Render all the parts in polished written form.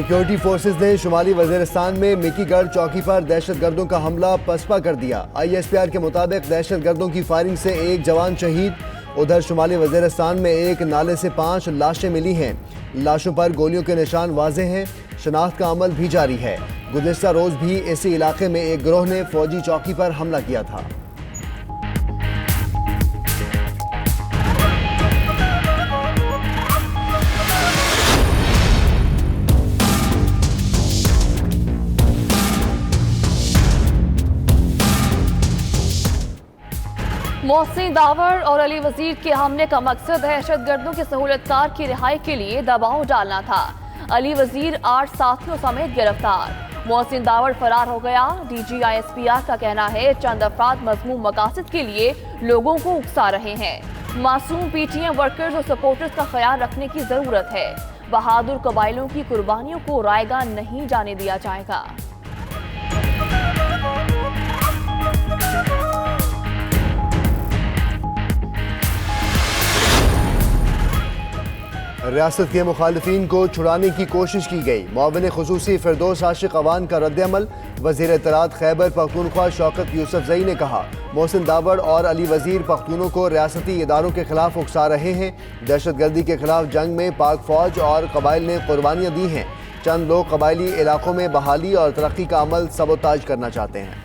Security forces ने शुमाली वजीरिस्तान में मिकीगढ़ चौकी पर दहशतगर्दों का हमला पसपा कर दिया। ISPR के मुताबिक दहशतगर्दों की फायरिंग से एक जवान शहीद। उधर शुमाली वजीरिस्तान में एक नाले से 5 लाशें मिली हैं। लाशों पर गोलियों के निशान वाजे हैं। शनाख्त का अमल भी जारी है। गुज़िश्ता रोज भी इसी इलाके में एक गिरोह ने फौजी चौकी पर हमला किया था। मोहसिन दावर और अली वजीर के हमले का मकसद दहशतगर्दों के सहूलतकार की रिहाई के लिए दबाव डालना था। अली वजीर 8 साथियों समेत गिरफ्तार। मोहसिन दावर फरार हो गया। DG ISPR का कहना है चंद अफराद मज़मूम मकासद के लिए लोगों को उकसा रहे हैं। मासूम PTM वर्कर्स और सपोर्टर्स का ख्याल रखने की जरूरत है। बहादुर कबाइलों की कुर्बानियों को रायगा नहीं जाने दिया जाएगा। रियासत के मुखालिफिन को छुड़ाने की कोशिश की गई। मुआविन खुसूसी फिरदौस आशिक अवान का रद्द-ए-अमल। वज़ीर इत्तलात खैबर पख्तूनख्वा शौकत यूसुफजई ने कहा, मोहसिन दावर और अली वजीर पख्तूनों को रियासती इदारों के खिलाफ उकसा रहे हैं। दहशतगर्दी के खिलाफ जंग में पाक फौज और कबाइल ने कुर्बानियाँ दी हैं। चंद लोग कबायली इलाकों में बहाली और तरक्की का अमल सबोताज करना चाहते हैं।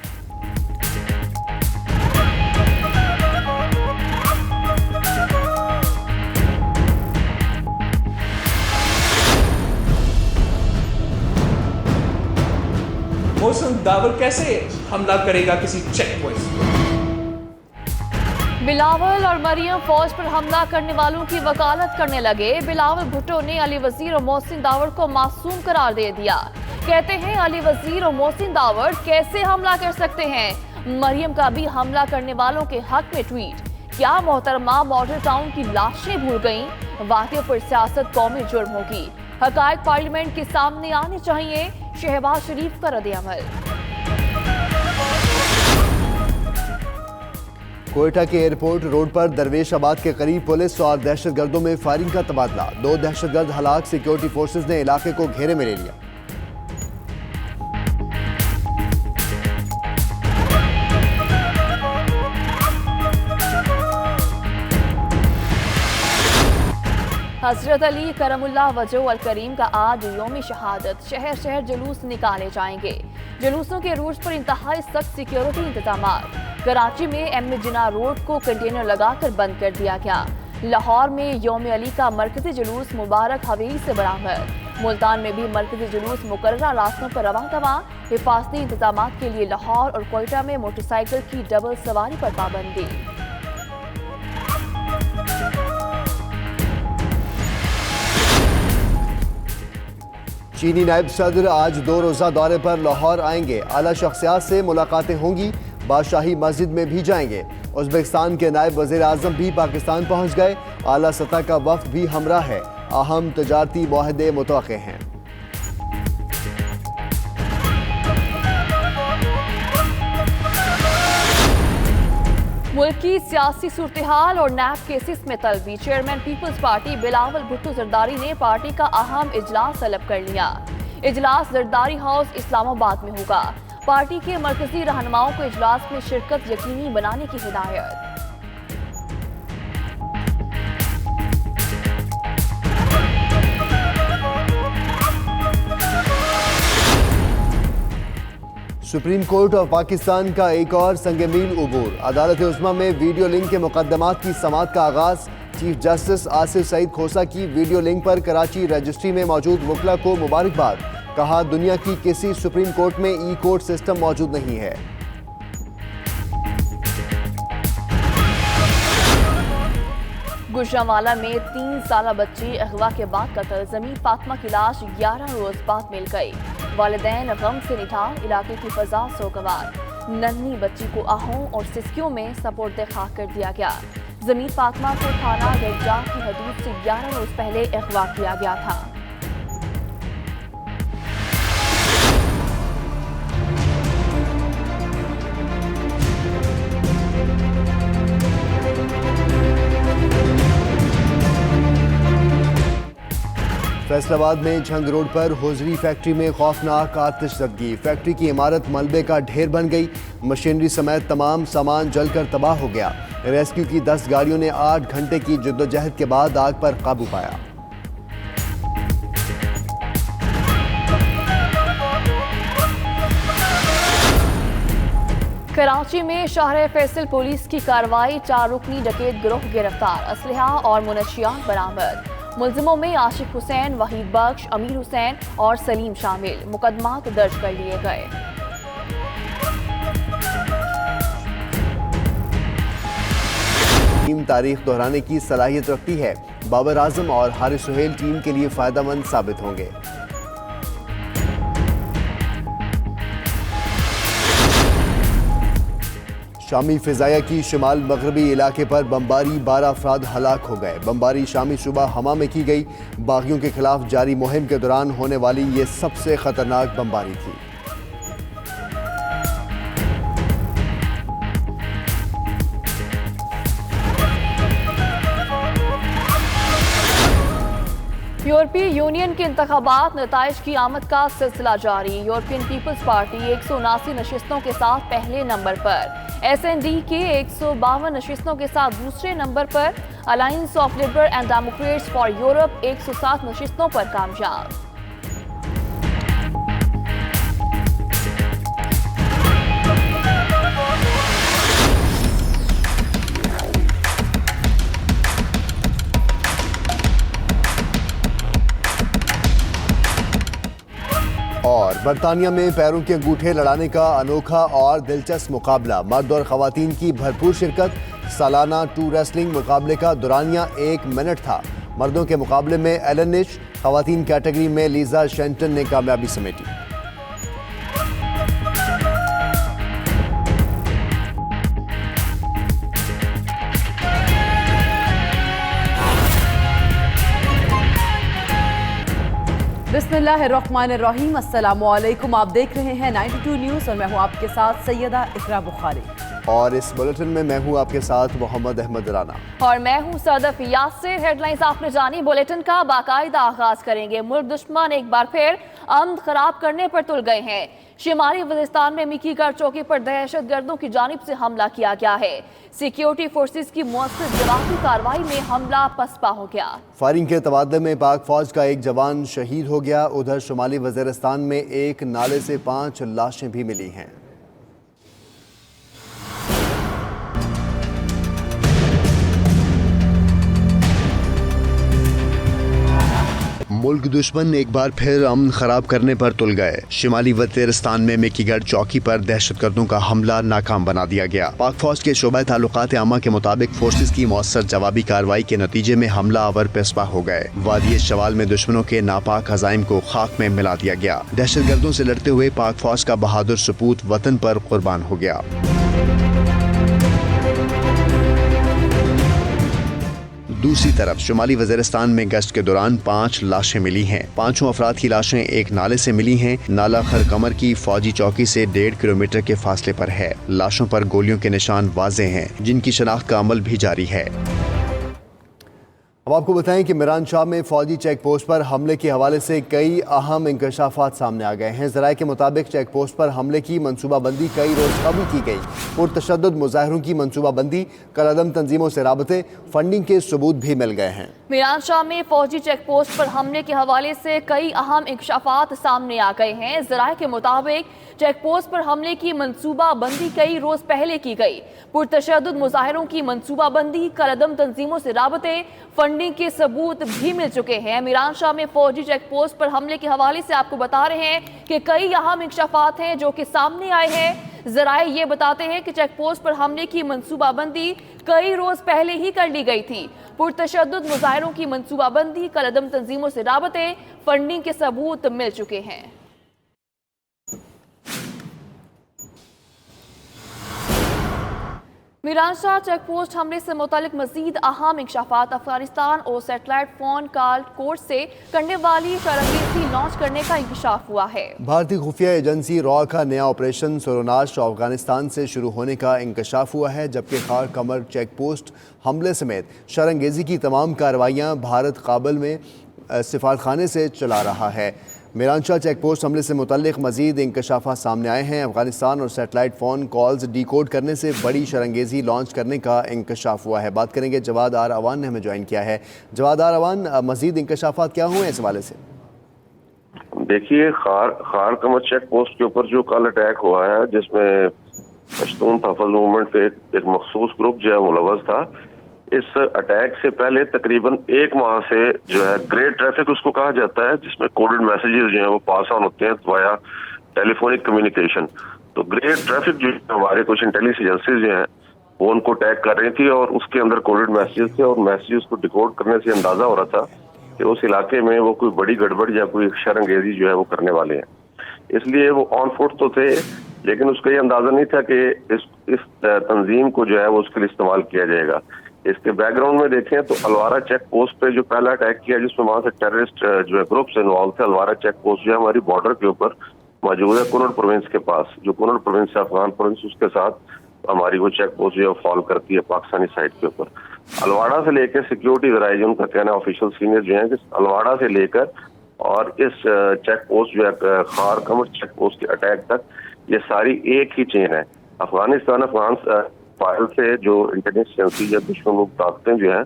मोहसिन दावर कैसे हमला करेगा किसी चेक पोस्ट? बिलावल और मरियम फौज पर हमला करने वालों की वकालत करने लगे। बिलावल भुट्टो ने अली वजीर और मोहसिन दावर को मासूम करार दे दिया। कहते हैं अली वजीर और मोहसिन दावर कैसे हमला कर सकते हैं। मरियम का भी हमला करने वालों के हक में ट्वीट। क्या मोहतरमा मॉडल टाउन की लाशें भूल गईं? वाक़े पर सियासत कौमी जुर्म होगी। हकायक पार्लियामेंट के सामने आने चाहिए। शहबाज शरीफ का रद्द-ए-अमल। कोयटा के एयरपोर्ट रोड पर दरवेशाबाद के करीब पुलिस और दहशतगर्दों में फायरिंग का तबादला। 2 दहशतगर्द हलाक। सिक्योरिटी फोर्सेज ने इलाके को घेरे में ले लिया। हजरत अली करमुल्लाह वजह अल करीम का आज यौम शहादत। शहर शहर जुलूस निकाले जाएंगे। जुलूसों के रूट पर इंतहाई सख्त सिक्योरिटी इंतजाम। कराची में एम जिना रोड को कंटेनर लगाकर बंद कर दिया गया। लाहौर में यौम अली का मरकजी जुलूस मुबारक हवेली से बरामद। मुल्तान में भी मरकजी जुलूस मुकर्ररा रास्तों पर रवां दवा। हिफाजती इंतजाम के लिए लाहौर और कोयटा में मोटरसाइकिल की डबल सवारी पर पाबंदी। चीनी नायब सदर आज 2 रोज़ा दौरे पर लाहौर आएंगे। आला शख्सियात से मुलाकातें होंगी। बादशाही मस्जिद में भी जाएंगे। उज़्बेकिस्तान के नायब वज़ीर आज़म भी पाकिस्तान पहुंच गए। आला सतह का वफ़द भी हमरा है। अहम तजारती मुआहदे मुतवक्के हैं। मुल्क की सियासी सूरत-ए-हाल और नैब केसेस में तलबी। चेयरमैन पीपल्स पार्टी बिलावल भुट्टो जरदारी ने पार्टी का अहम इजलास तलब कर लिया। इजलास जरदारी हाउस इस्लामाबाद में होगा। पार्टी के मरकजी रहनुमाओं को इजलास में शिरकत यकीनी बनाने की हिदायत। सुप्रीम कोर्ट ऑफ पाकिस्तान का एक और संग-मील उबूर। अदालत उज़्मा में वीडियो लिंक के मुकदमात की समाअत का आगाज। चीफ जस्टिस आसिफ सईद खोसा की वीडियो लिंक पर कराची रजिस्ट्री में मौजूद वकला को मुबारकबाद। कहा, दुनिया की किसी सुप्रीम कोर्ट में ई-कोर्ट सिस्टम मौजूद नहीं है। गुजरांवाला में 3 साला बच्ची अगवा के बाद कत्ल। ज़मीन फातिमा की लाश 11 रोज बाद मिल गई। वालिदैन गम से निठार। इलाके की फजा सोगवार। नन्ही बच्ची को आहों और सिस्कियों में सपोर्ट खाक कर दिया गया। ज़मीन फातिमा को थाना गरजा की हदूद से 11 रोज पहले अगवा किया गया था। फैसलाबाद में झंग रोड पर होजरी फैक्ट्री में खौफनाक आतिश ज़दगी। फैक्ट्री की इमारत मलबे का ढेर बन गई। मशीनरी समेत तमाम सामान जलकर तबाह हो गया। रेस्क्यू की 10 गाड़ियों ने 8 घंटे की जद्दोजहद के बाद आग पर काबू पाया। कराची में शहर फैसल पुलिस की कार्रवाई, 4 रुकनी डकैत गिरोह गिरफ्तार, असलहा और मुनशियात बरामद। मुलजिमों में आशिक हुसैन, वहीद बख्श, अमीर हुसैन और सलीम शामिल। मुकदमात दर्ज कर लिए गए। टीम तारीख दोहराने की सलाहियत रखती है। बाबर आजम और हारिस सुहेल टीम के लिए फायदेमंद साबित होंगे। शामी फिजाया की शिमाल मगरबी इलाके पर बमबारी, 12 अफराद हलाक हो गए। बमबारी शामी सुबह हमा में की गई। बागियों के खिलाफ जारी मुहिम के दौरान होने वाली ये सबसे खतरनाक बमबारी थी। यूरोपीय यूनियन के इंतखाबात नताइज की आमद का सिलसिला जारी। यूरोपियन पीपल्स पार्टी 179 नशिस्तों के साथ पहले नंबर पर, SND के 152 नशिस्तों के साथ दूसरे नंबर पर, alliance of liberal and Democrats for Europe 107 नशिस्तों पर कामयाब। और बरतानिया में पैरों के अंगूठे लड़ाने का अनोखा और दिलचस्प मुकाबला, मर्द और खवातीन की भरपूर शिरकत। सालाना 2 रेसलिंग मुकाबले का दुरानिया 1 मिनट था। मर्दों के मुकाबले में एलन निश, खवातीन कैटेगरी में लीजा शेंटन ने कामयाबी समेटी। बिस्मिल्लाहिर्रहमानिर्रहीम, अस्सलामुअलैकुम। आप देख रहे हैं 92 न्यूज़ और मैं हूं आपके साथ सैयदा इकरा बुखारी। और इस बुलेटिन में मैं हूं आपके साथ मोहम्मद अहमद राना और मैं हूं सदफ यासिर। हेडलाइंस आपने जानी, बुलेटिन का बाकायदा आगाज करेंगे। मुल्क दुश्मन एक बार फिर अमन खराब करने पर तुल गए हैं। शिमाली वजिस्तान में मिकीगढ़ चौकी पर दहशत गर्दों की जानिब से हमला किया गया है। सिक्योरिटी फोर्सेस की मुअस्सर जवाबी कार्रवाई में हमला पसपा हो गया। फायरिंग के तबादले में पाक फौज का एक जवान शहीद हो गया। उधर शुमाली वजीरिस्तान में एक नाले से 5 लाशें भी मिली हैं। मुल्क दुश्मन एक बार फिर अमन खराब करने पर तुल गए। शिमाली वजीरिस्तान में मिकीगढ़ चौकी पर दहशतगर्दों का हमला नाकाम बना दिया गया। पाक फौज के शोबा ताल्लुकात आमा के मुताबिक फोर्सेस की मौसर जवाबी कार्रवाई के नतीजे में हमला आवर पेशवा हो गए। वादी शवाल में दुश्मनों के नापाक अजाइम को खाक में मिला दिया गया। दहशतगर्दों से लड़ते हुए पाक फौज का बहादुर सपूत वतन पर कुर्बान हो गया। दूसरी तरफ शुमाली वजीरिस्तान में गश्त के दौरान 5 लाशें मिली हैं। 5 अफराद की लाशें एक नाले से मिली हैं। नाला खरकमर की फौजी चौकी से 1.5 किलोमीटर के फासले पर है। लाशों पर गोलियों के निशान वाजे हैं, जिनकी शनाख्त का अमल भी जारी है। अब आपको बताएं कि मिरान शाह में फौजी चेक पोस्ट पर हमले के हवाले से कई अहम इंकशाफात सामने आ गए हैं। ज़राए के मुताबिक चेक पोस्ट पर हमले की मनसूबाबंदी कई रोज कबल की गई। पुरतशद्दुद मुजाहिरों की मनसूबाबंदी, कलअदम तंजीमों से राबते, फंडिंग के सबूत भी मिल गए हैं। मिरान शाह में फौजी चेक पोस्ट पर हमले के हवाले से कई अहम इंकशाफात सामने आ गए हैं। ज़राए के मुताबिक चेक पोस्ट पर हमले की मनसूबाबंदी कई रोज पहले की गई। पुरतशद्दुद मुजाहिरों की मनसूबाबंदी, कलअदम तंजीमों से राबते, फंडिंग के सबूत भी मिल चुके हैं। मिरान शाह में फौजी चेक पोस्ट पर हमले के हवाले से आपको बता रहे हैं कि कई अहम इंकशाफात हैं जो कि सामने आए हैं। ज़राए ये बताते हैं कि चेक पोस्ट पर हमले की मनसूबाबंदी कई रोज पहले ही कर ली गई थी। पुरतशद्दुद मुजाहिरों की मनसूबाबंदी, कलअदम तंजीमों से राबते, फंडिंग के सबूत मिल चुके हैं। मिरान शाह चेक पोस्ट हमले से मुतालिक मजीद अहम इंकशाफात, अफगानिस्तान और सैटेलाइट फोन कॉल कोर्ट से करने वाली शरंगेज़ी लॉन्च करने का इंकशाफ हुआ है। भारतीय खुफिया एजेंसी रॉ का नया ऑपरेशन सोरोनाश अफगानिस्तान से शुरू होने का इंकशाफ हुआ है, जबकि खार कमर चेक पोस्ट हमले समेत शरंगेज़ी की तमाम कार्रवाइयाँ भारत काबुल में सिफारतखाने से चला रहा है। मीरांशाह चेक पोस्ट हमले से मुतल्लिक मजीद इंकशाफात सामने आए हैं। अफगानिस्तान और सेटेलाइट फ़ोन कॉल्स डिकोड करने से बड़ी शरंगेज़ी लॉन्च करने का इंकशाफ हुआ है। बात करेंगे जवाद आर अवान ने हमें ज्वाइन किया है। जवाद आर अवान, मजीद इंकशाफात क्या हुए इस हवाले से? देखिए, खार कमर चेक पोस्ट के ऊपर जो कल अटैक हुआ है, जिसमें पश्तून तहफ़्फ़ुज़ मूवमेंट पे एक मखसूस ग्रुप जो है मुलव्वस था, इस अटैक से पहले तकरीबन 1 माह से जो है ग्रे ट्रैफिक उसको कहा जाता है, जिसमें कोडेड मैसेजेस जो है वो पास ऑन होते हैं वाया टेलीफोनिक कम्युनिकेशन। तो ग्रे ट्रैफिक जो हमारे कुछ इंटेलिजेंस एजेंसीज जो हैं वो उनको टैग कर रही थी और उसके अंदर कोडेड मैसेजेस थे और मैसेजेस को डिकोड करने से अंदाजा हो रहा था कि उस इलाके में वो कोई बड़ी गड़बड़ या कोई शरंगेजी जो है वो करने वाले हैं। इसलिए वो ऑन फुट तो थे, लेकिन उसका ये अंदाजा नहीं था कि इस तंजीम को जो है वो उसके लिए इस्तेमाल किया जाएगा। इसके बैकग्राउंड में देखें तो अलवारा चेक पोस्ट पे जो पहला अटैक किया, जिसमें वहां से टेररिस्ट जो है ग्रुप्स इन्वॉल्व थे। अलवारा चेक पोस्ट जो है हमारी बॉर्डर के ऊपर मौजूद है, कुनर प्रोविंस के पास। जो कुनर प्रोविंस है अफगान प्रोविंस, उसके साथ हमारी वो चेक पोस्ट जो है फॉल करती है पाकिस्तानी साइड के ऊपर। अलवाड़ा से लेकर सिक्योरिटी जराए उनका कहना ऑफिशियल सीनियर जो है कि अलवाड़ा से लेकर और इस चेक पोस्ट जो है खार कमर चेक पोस्ट के अटैक तक ये सारी एक ही चेन है। अफगानिस्तान अफगान फाइल से जो इंटेलिजेंस एजेंसी या दुश्मन मुक्त ताकतें जो है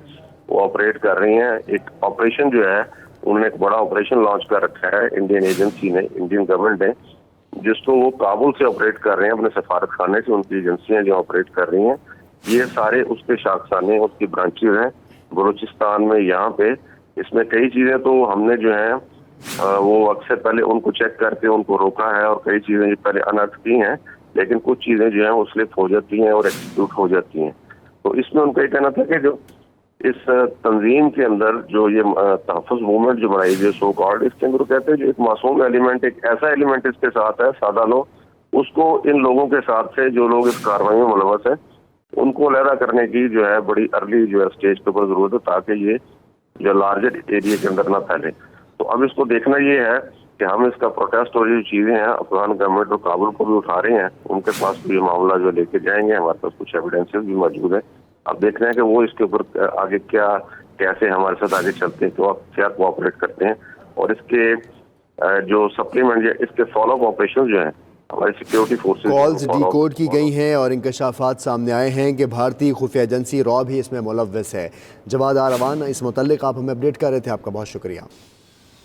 वो ऑपरेट कर रही हैं। एक ऑपरेशन जो है उन्होंने एक बड़ा ऑपरेशन लॉन्च कर रखा है इंडियन एजेंसी ने, इंडियन गवर्नमेंट ने, जिसको वो काबुल से ऑपरेट कर रहे हैं, अपने सफारत खाने से उनकी एजेंसियां जो ऑपरेट कर रही हैं। ये सारे उसके शाखसाने, उसकी ब्रांचेज हैं बलूचिस्तान में। यहाँ पे इसमें कई चीजें तो हमने जो है वो अक्सर पहले उनको चेक करके उनको रोका है और कई चीजें जो पहले अनर्थ की हैं, लेकिन कुछ चीजें जो है वो स्लिप हो जाती हैं और एक्सिक्यूट हो जाती हैं। तो इसमें उनका ये कहना था कि जो इस तंजीम के अंदर जो ये तहफ़्फ़ुज़ मूवमेंट जो बनाई गई सो कॉल्ड, इसके अंदर कहते हैं जो एक मासूम एलिमेंट, एक ऐसा एलिमेंट इसके साथ है, सादा लोग, उसको इन लोगों के साथ से जो लोग इस कार्रवाई में मुलव्वस है उनको लहरा करने की जो है बड़ी अर्ली जो है स्टेज के ऊपर जरूरत है, ताकि ये जो लार्जर एरिया के अंदर ना फैले। तो अब इसको देखना ये है कि हम इसका प्रोटेस्ट और जो चीजें हैं अफगान गवर्नमेंट और काबुल को भी उठा रहे हैं, उनके पास भी ये मामला जो लेके जाएंगे। हमारे पास कुछ एविडेंसेस भी मौजूद है। अब देख रहे हैं कि वो इसके ऊपर आगे क्या कैसे हमारे साथ आगे चलते हैं, तो आप क्या कोऑपरेट करते हैं और इसके जो सप्लीमेंट या इसके फॉलो अप ऑपरेशन जो है हमारी सिक्योरिटी फोर्सेस कॉल्स डिकोड की गई हैं और इंकशाफात सामने आए हैं कि भारतीय खुफिया एजेंसी रॉ भी इसमें मुलव्वस है। जवाद आर अवान, इस मुतल्लिक आप हमें अपडेट कर रहे थे, आपका बहुत शुक्रिया।